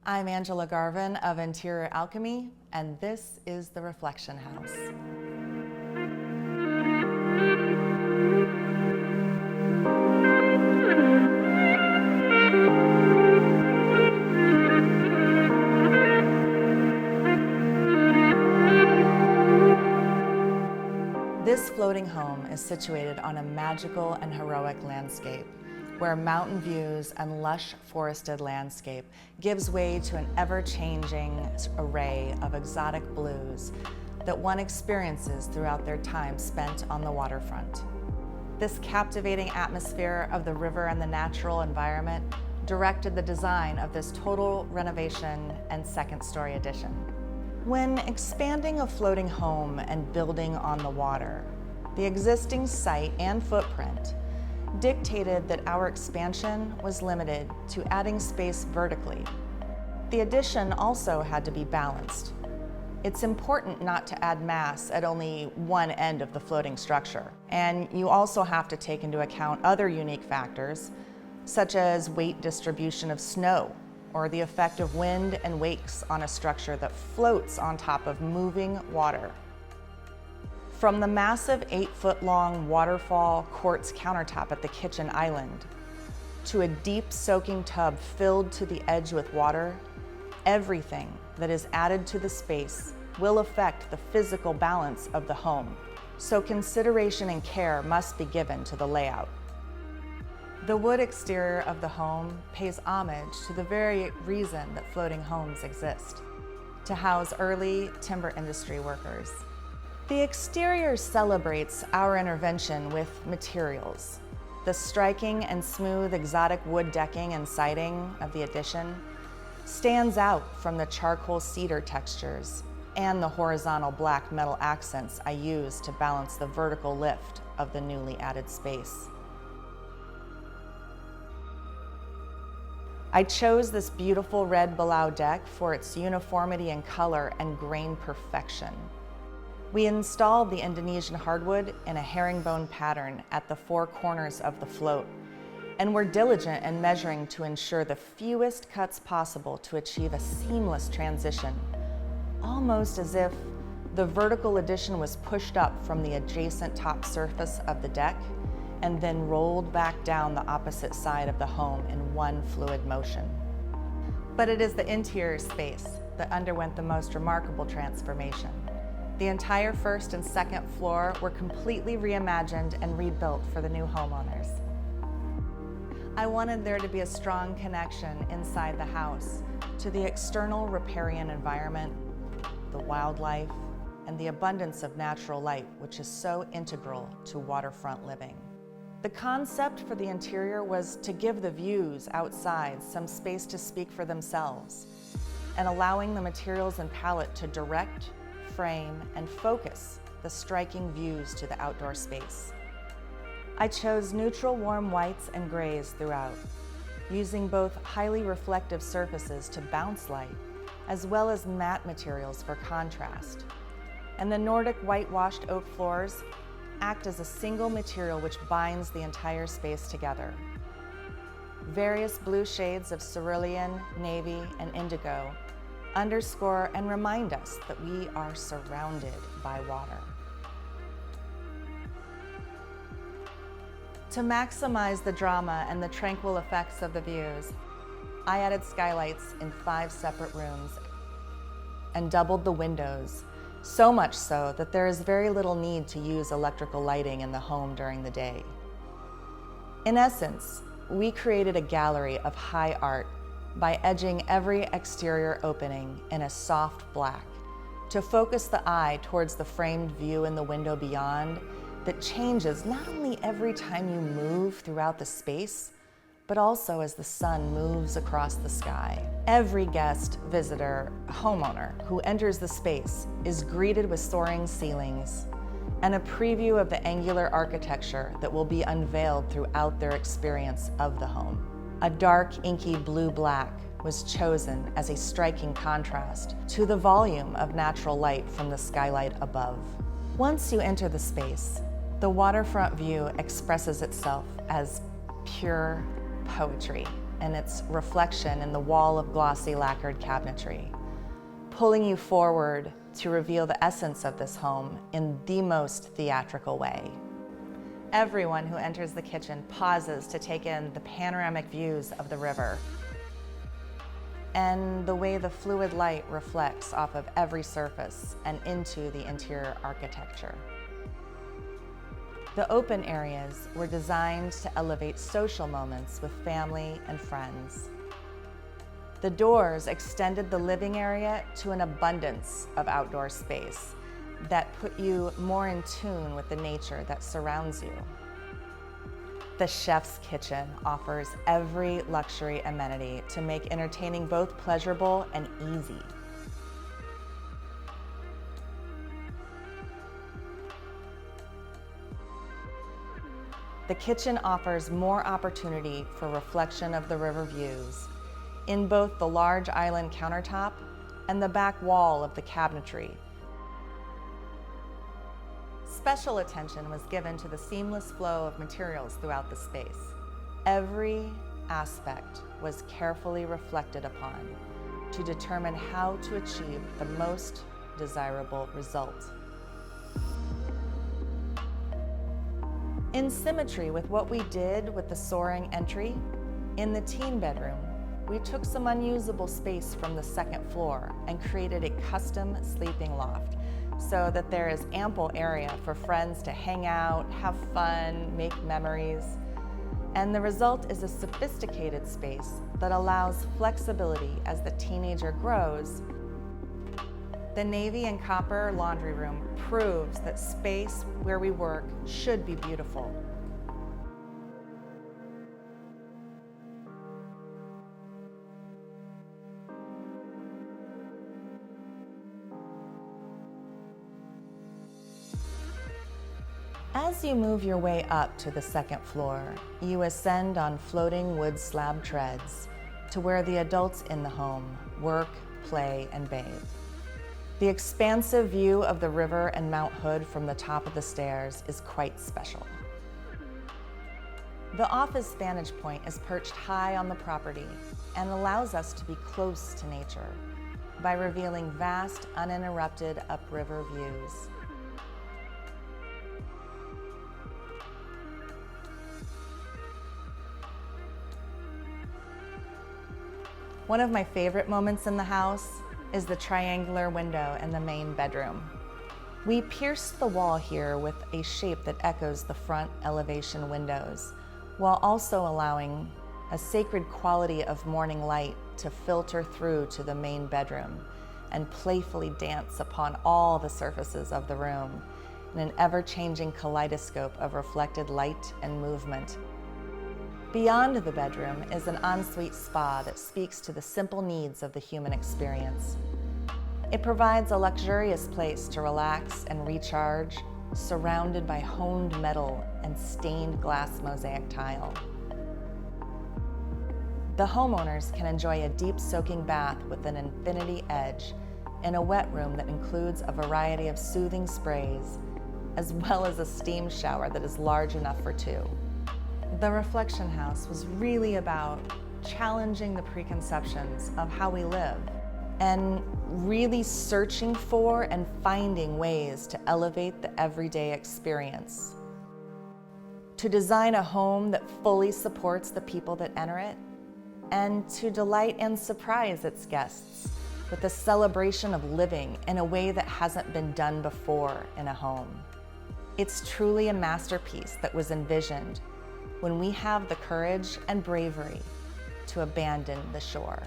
I'm Angela Garvin of Interior Alchemy, and this is the Reflection House. This floating home is situated on a magical and heroic landscape, where mountain views and lush forested landscape gives way to an ever-changing array of exotic blues that one experiences throughout their time spent on the waterfront. This captivating atmosphere of the river and the natural environment directed the design of this total renovation and second-story addition. When expanding a floating home and building on the water, the existing site and footprint dictated that our expansion was limited to adding space vertically. The addition also had to be balanced. It's important not to add mass at only one end of the floating structure, and you also have to take into account other unique factors, such as weight distribution of snow, or the effect of wind and wakes on a structure that floats on top of moving water. From the massive 8-foot-long waterfall quartz countertop at the kitchen island, to a deep soaking tub filled to the edge with water, everything that is added to the space will affect the physical balance of the home, so consideration and care must be given to the layout. The wood exterior of the home pays homage to the very reason that floating homes exist, to house early timber industry workers. The exterior celebrates our intervention with materials. The striking and smooth exotic wood decking and siding of the addition stands out from the charcoal cedar textures and the horizontal black metal accents I use to balance the vertical lift of the newly added space. I chose this beautiful red Balau deck for its uniformity in color and grain perfection. We installed the Indonesian hardwood in a herringbone pattern at the 4 corners of the float, and were diligent in measuring to ensure the fewest cuts possible to achieve a seamless transition, almost as if the vertical addition was pushed up from the adjacent top surface of the deck and then rolled back down the opposite side of the home in one fluid motion. But it is the interior space that underwent the most remarkable transformation. The entire first and second floor were completely reimagined and rebuilt for the new homeowners. I wanted there to be a strong connection inside the house to the external riparian environment, the wildlife, and the abundance of natural light, which is so integral to waterfront living. The concept for the interior was to give the views outside some space to speak for themselves, and allowing the materials and palette to direct, frame, and focus the striking views to the outdoor space. I chose neutral warm whites and grays throughout, using both highly reflective surfaces to bounce light, as well as matte materials for contrast. And the Nordic whitewashed oak floors act as a single material which binds the entire space together. Various blue shades of cerulean, navy, and indigo underscore and remind us that we are surrounded by water. To maximize the drama and the tranquil effects of the views, I added skylights in 5 separate rooms and doubled the windows, so much so that there is very little need to use electrical lighting in the home during the day. In essence, we created a gallery of high art by edging every exterior opening in a soft black to focus the eye towards the framed view in the window beyond that changes not only every time you move throughout the space, but also as the sun moves across the sky. Every guest, visitor, homeowner who enters the space is greeted with soaring ceilings and a preview of the angular architecture that will be unveiled throughout their experience of the home. A dark, inky blue-black was chosen as a striking contrast to the volume of natural light from the skylight above. Once you enter the space, the waterfront view expresses itself as pure poetry. and its reflection in the wall of glossy lacquered cabinetry, pulling you forward to reveal the essence of this home in the most theatrical way. Everyone who enters the kitchen pauses to take in the panoramic views of the river and the way the fluid light reflects off of every surface and into the interior architecture. The open areas were designed to elevate social moments with family and friends. The doors extended the living area to an abundance of outdoor space that put you more in tune with the nature that surrounds you. The chef's kitchen offers every luxury amenity to make entertaining both pleasurable and easy. The kitchen offers more opportunity for reflection of the river views in both the large island countertop and the back wall of the cabinetry. Special attention was given to the seamless flow of materials throughout the space. Every aspect was carefully reflected upon to determine how to achieve the most desirable result. In symmetry with what we did with the soaring entry, in the teen bedroom, we took some unusable space from the second floor and created a custom sleeping loft so that there is ample area for friends to hang out, have fun, make memories. And the result is a sophisticated space that allows flexibility as the teenager grows. The navy and copper laundry room proves that space where we work should be beautiful. As you move your way up to the second floor, you ascend on floating wood slab treads to where the adults in the home work, play, and bathe. The expansive view of the river and Mount Hood from the top of the stairs is quite special. The office vantage point is perched high on the property and allows us to be close to nature by revealing vast, uninterrupted upriver views. One of my favorite moments in the house is the triangular window in the main bedroom. We pierced the wall here with a shape that echoes the front elevation windows, while also allowing a sacred quality of morning light to filter through to the main bedroom and playfully dance upon all the surfaces of the room in an ever-changing kaleidoscope of reflected light and movement. Beyond the bedroom is an ensuite spa that speaks to the simple needs of the human experience. It provides a luxurious place to relax and recharge, surrounded by honed metal and stained glass mosaic tile. The homeowners can enjoy a deep soaking bath with an infinity edge in a wet room that includes a variety of soothing sprays, as well as a steam shower that is large enough for two. The Reflection House was really about challenging the preconceptions of how we live and really searching for and finding ways to elevate the everyday experience. To design a home that fully supports the people that enter it, and to delight and surprise its guests with a celebration of living in a way that hasn't been done before in a home. It's truly a masterpiece that was envisioned when we have the courage and bravery to abandon the shore.